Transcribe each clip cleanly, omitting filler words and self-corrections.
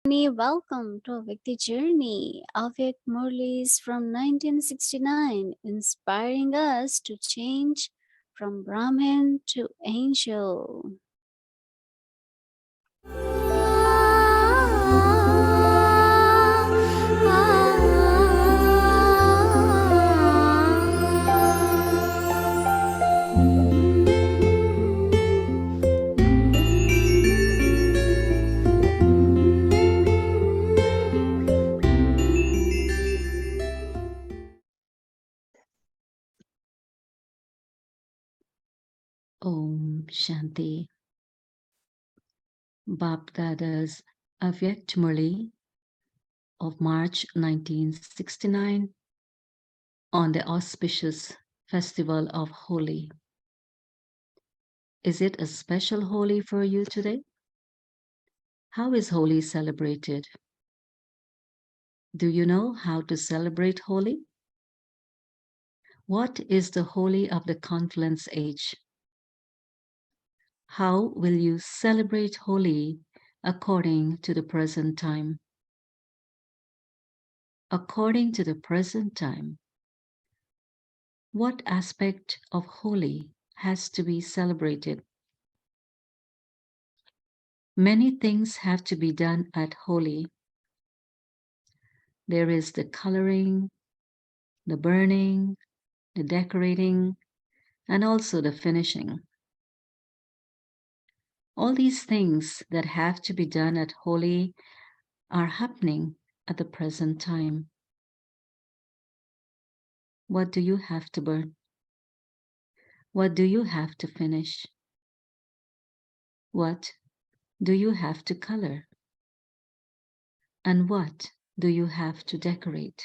Welcome to Avyakt Journey. Avyakt Murli is from 1969, inspiring us to change from Brahmin to angel. Om Shanti. Bap Dada's Avyakt Murli of March 1969 on the auspicious festival of Holi. Is it a special Holi for you today? How is Holi celebrated? Do you know how to celebrate Holi? What is the Holi of the confluence age? How will you celebrate Holi according to the present time? According to the present time, what aspect of Holi has to be celebrated? Many things have to be done at Holi. There is the coloring, the burning, the decorating, and also the finishing. All these things that have to be done at Holi are happening at the present time. What do you have to burn? What do you have to finish? What do you have to color? And what do you have to decorate?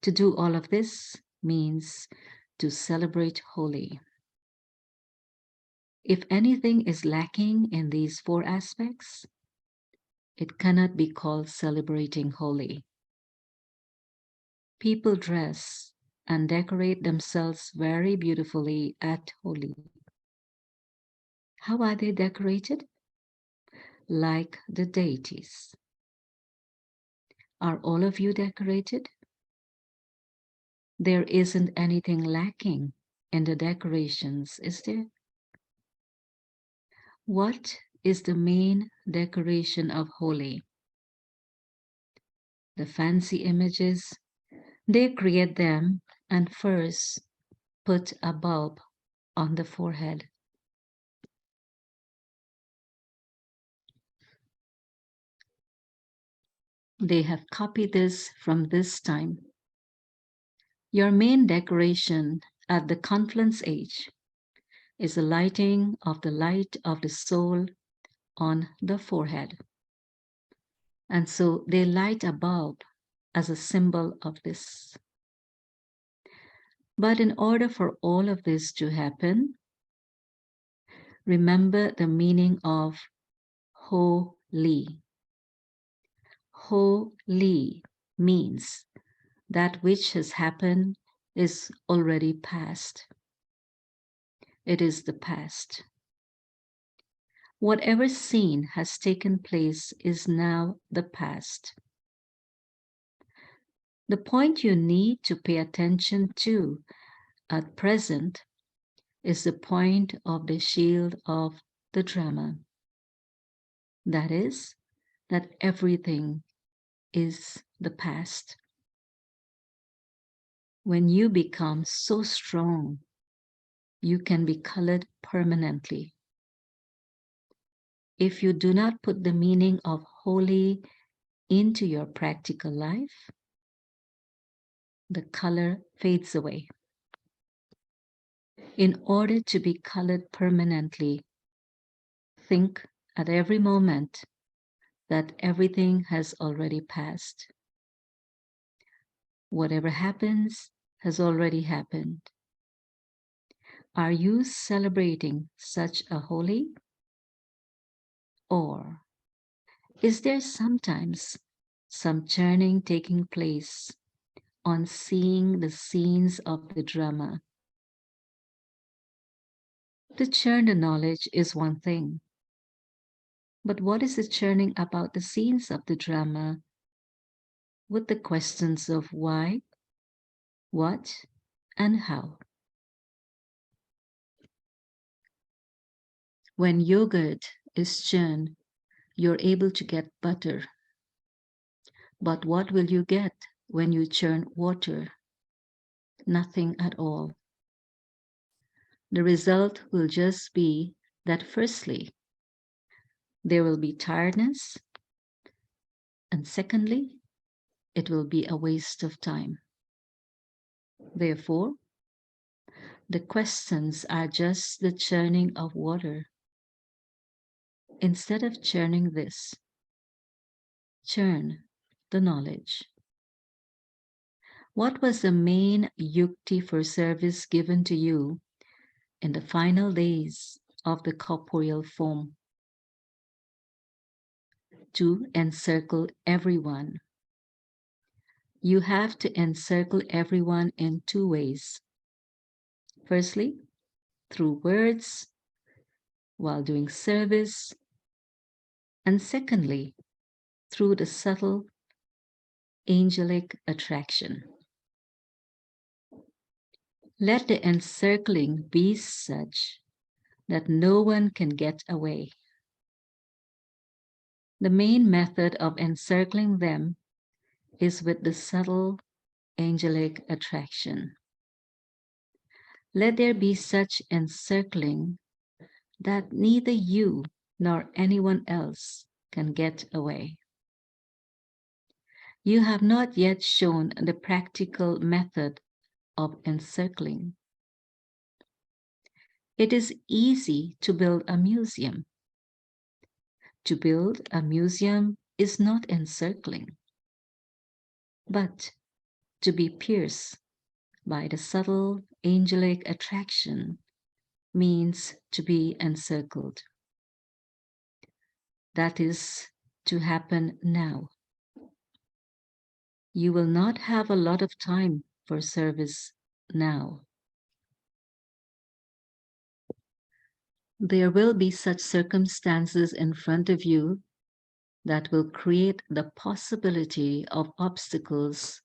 To do all of this means to celebrate Holi. If anything is lacking in these four aspects, it cannot be called celebrating Holi. People dress and decorate themselves very beautifully at Holi. How are they decorated? Like the deities. Are all of you decorated? There isn't anything lacking in the decorations, is there? What is the main decoration of Holi? The fancy images, they create them and first put a bulb on the forehead. They have copied this from this time. Your main decoration at the confluence age is the lighting of the light of the soul on the forehead. And so they light a bulb as a symbol of this. But in order for all of this to happen, remember the meaning of Ho-Li. Ho-Li means that which has happened is already past. It is the past. Whatever scene has taken place is now the past. The point you need to pay attention to at present is the point of the shield of the drama. That is, that everything is the past. When you become so strong, you can be colored permanently. If you do not put the meaning of Holi into your practical life, the color fades away. In order to be colored permanently, think at every moment that everything has already passed. Whatever happens has already happened. Are you celebrating such a Holi? Or is there sometimes some churning taking place on seeing the scenes of the drama? To churn the knowledge is one thing, But what is the churning about the scenes of the drama with the questions of why, what, and how? When yogurt is churned, you're able to get butter. But what will you get when you churn water? Nothing at all. The result will just be that, firstly, there will be tiredness, and secondly, it will be a waste of time. Therefore, the questions are just the churning of water. Instead of churning this, churn the knowledge. What was the main yukti for service given to you in the final days of the corporeal form? To encircle everyone. You have to encircle everyone in two ways. Firstly, through words while doing service, and secondly, through the subtle angelic attraction. Let the encircling be such that no one can get away. The main method of encircling them is with the subtle angelic attraction. Let there be such encircling that neither you nor anyone else can get away. You have not yet shown the practical method of encircling. It is easy to build a museum. To build a museum is not encircling, but to be pierced by the subtle angelic attraction means to be encircled. That is to happen now. You will not have a lot of time for service now. There will be such circumstances in front of you that will create the possibility of obstacles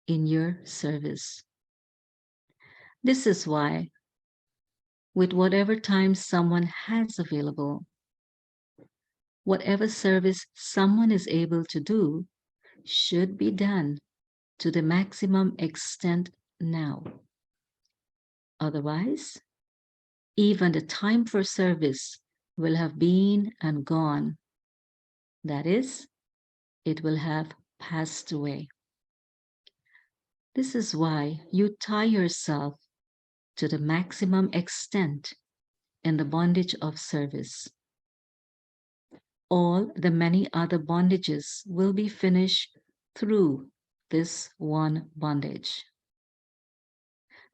in your service. This is why, with whatever time someone has available, whatever service someone is able to do should be done to the maximum extent now. Otherwise, even the time for service will have been and gone. That is, it will have passed away. This is why you tie yourself to the maximum extent in the bondage of service. All the many other bondages will be finished through this one bondage.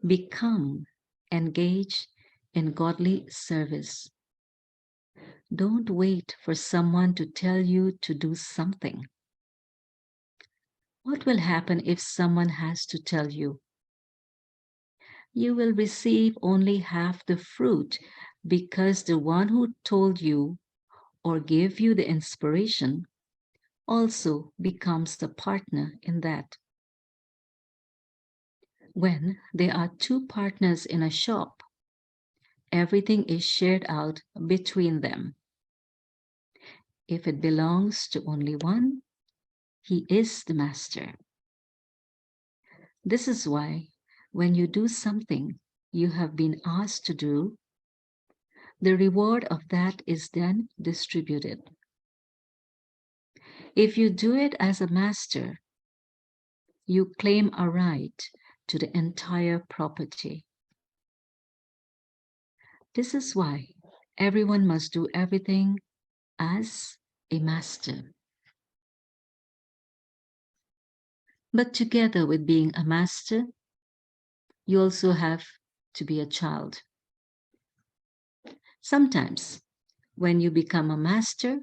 Become engaged in godly service. Don't wait for someone to tell you to do something. What will happen if someone has to tell you? You will receive only half the fruit because the one who told you or gave you the inspiration also becomes a partner in that. When there are two partners in a shop, everything is shared out between them. If it belongs to only one, he is the master. This is why when you do something you have been asked to do, the reward of that is then distributed. If you do it as a master, you claim a right to the entire property. This is why everyone must do everything as a master. But together with being a master, you also have to be a child. Sometimes, when you become a master,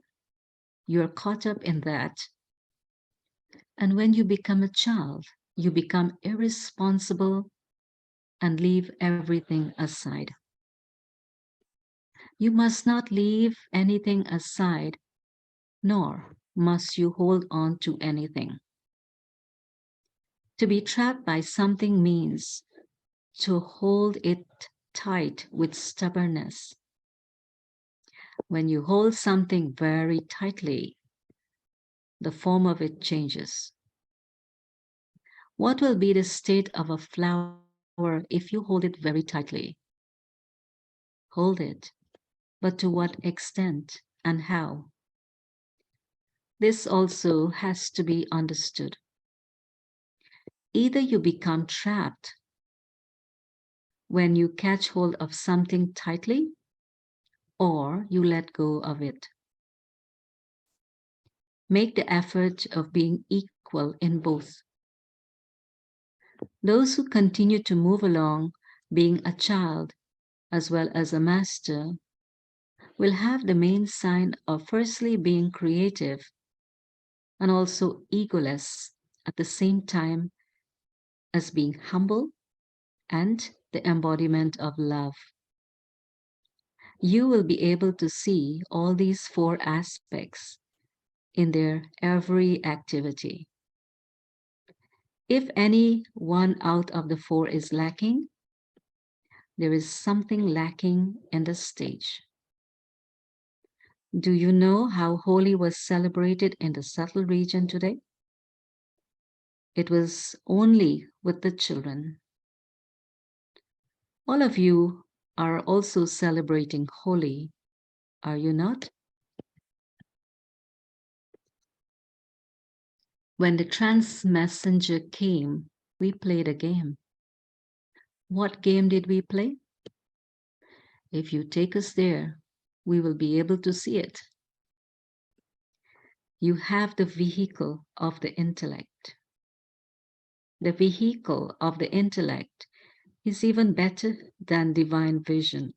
you're caught up in that. And when you become a child, you become irresponsible and leave everything aside. You must not leave anything aside, nor must you hold on to anything. To be trapped by something means to hold it tight with stubbornness. When you hold something very tightly, the form of it changes. What will be the state of a flower if you hold it very tightly? Hold it, but to what extent and how? This also has to be understood. Either you become trapped when you catch hold of something tightly, or you let go of it. Make the effort of being equal in both. Those who continue to move along, being a child as well as a master, will have the main sign of firstly being creative and also egoless at the same time as being humble and the embodiment of love. You will be able to see all these four aspects in their every activity. If any one out of the four is lacking, there is something lacking in the stage. Do you know how Holi was celebrated in the subtle region today? It was only with the children. All of you are also celebrating Holi, are you not? When the trans messenger came, we played a game. What game did we play? If you take us there, we will be able to see it. You have the vehicle of the intellect. The vehicle of the intellect is even better than divine vision.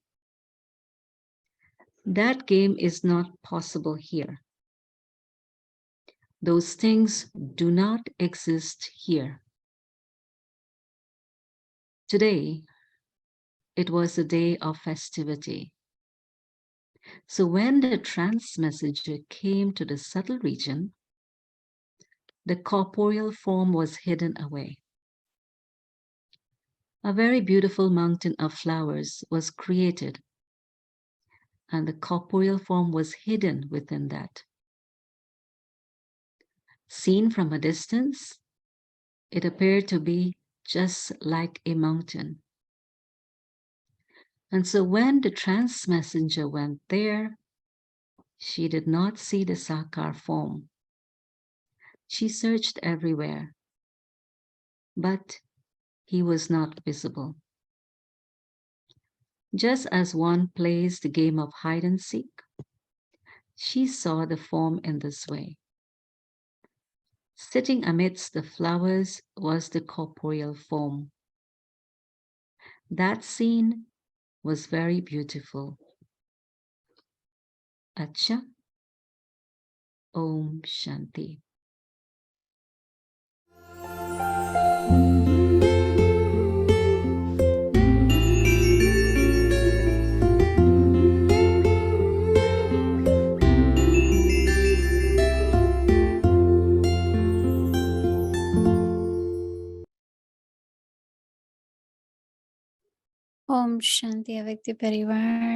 That game is not possible here. Those things do not exist here. Today, it was a day of festivity. So when the trance messenger came to the subtle region, the corporeal form was hidden away. A very beautiful mountain of flowers was created, and the corporeal form was hidden within that. Seen from a distance, it appeared to be just like a mountain. And so when the trance messenger went there, she did not see the Sakar form. She searched everywhere, but he was not visible. Just as one plays the game of hide and seek, she saw the form in this way. Sitting amidst the flowers was the corporeal form. That scene was very beautiful. Acha, Om Shanti. Om Shanti Avyakti Parivar.